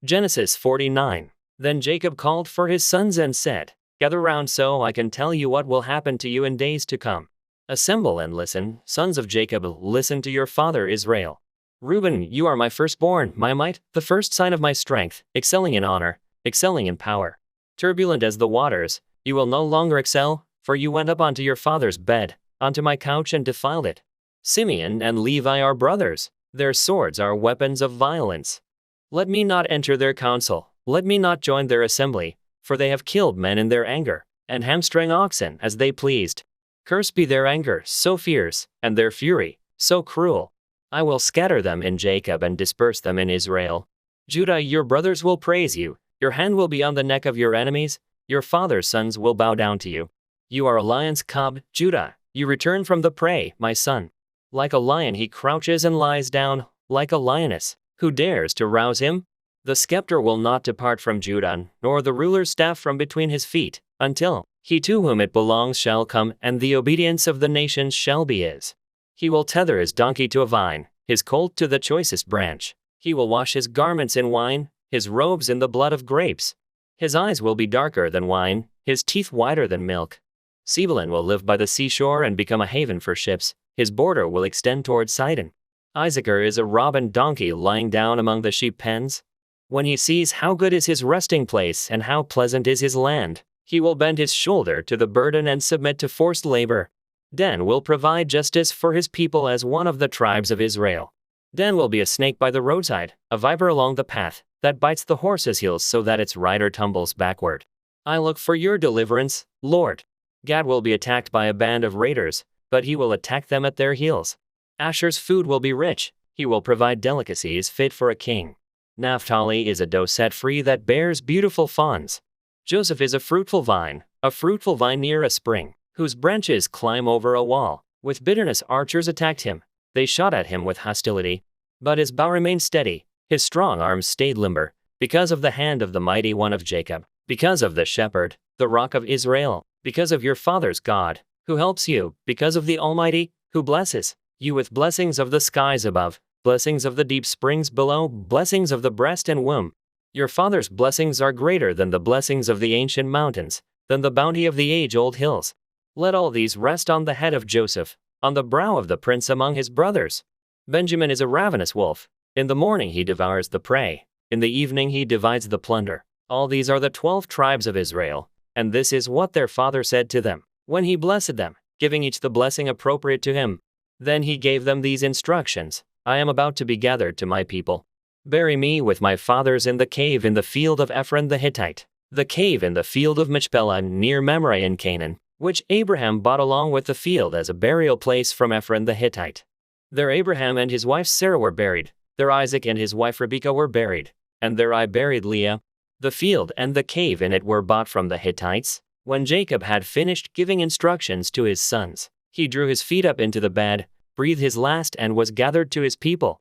Genesis 49. Then Jacob called for his sons and said, Gather round so I can tell you what will happen to you in days to come. Assemble and listen, sons of Jacob, listen to your father Israel. Reuben, you are my firstborn, my might, the first sign of my strength, excelling in honor, excelling in power. Turbulent as the waters, you will no longer excel, for you went up onto your father's bed, onto my couch and defiled it. Simeon and Levi are brothers, their swords are weapons of violence. Let me not enter their council, let me not join their assembly, for they have killed men in their anger, and hamstrung oxen as they pleased. Cursed be their anger, so fierce, and their fury, so cruel. I will scatter them in Jacob and disperse them in Israel. Judah, your brothers will praise you, your hand will be on the neck of your enemies, your father's sons will bow down to you. You are a lion's cub, Judah, you return from the prey, my son. Like a lion he crouches and lies down, like a lioness, who dares to rouse him? The scepter will not depart from Judah, nor the ruler's staff from between his feet, until he to whom it belongs shall come, and the obedience of the nations shall be his. He will tether his donkey to a vine, his colt to the choicest branch. He will wash his garments in wine, his robes in the blood of grapes. His eyes will be darker than wine, his teeth whiter than milk. Zebulun will live by the seashore and become a haven for ships, his border will extend toward Sidon. Issachar is a robin donkey lying down among the sheep pens. When he sees how good is his resting place and how pleasant is his land, he will bend his shoulder to the burden and submit to forced labor. Dan will provide justice for his people as one of the tribes of Israel. Dan will be a snake by the roadside, a viper along the path, that bites the horse's heels so that its rider tumbles backward. I look for your deliverance, Lord. Gad will be attacked by a band of raiders, but he will attack them at their heels. Asher's food will be rich, he will provide delicacies fit for a king. Naphtali is a doe set free that bears beautiful fawns. Joseph is a fruitful vine near a spring, whose branches climb over a wall. With bitterness archers attacked him, they shot at him with hostility. But his bow remained steady, his strong arms stayed limber, because of the hand of the mighty one of Jacob, because of the shepherd, the rock of Israel, because of your father's God, who helps you, because of the Almighty, who blesses you with blessings of the skies above, blessings of the deep springs below, blessings of the breast and womb. Your father's blessings are greater than the blessings of the ancient mountains, than the bounty of the age-old hills. Let all these rest on the head of Joseph, on the brow of the prince among his brothers. Benjamin is a ravenous wolf. In the morning he devours the prey, in the evening he divides the plunder. All these are the 12 tribes of Israel, and this is what their father said to them, when he blessed them, giving each the blessing appropriate to him. Then he gave them these instructions. I am about to be gathered to my people. Bury me with my fathers in the cave in the field of Ephron the Hittite, the cave in the field of Machpelah near Mamre in Canaan, which Abraham bought along with the field as a burial place from Ephron the Hittite. There Abraham and his wife Sarah were buried, there Isaac and his wife Rebekah were buried, and there I buried Leah. The field and the cave in it were bought from the Hittites. When Jacob had finished giving instructions to his sons, he drew his feet up into the bed, breathed his last and was gathered to his people.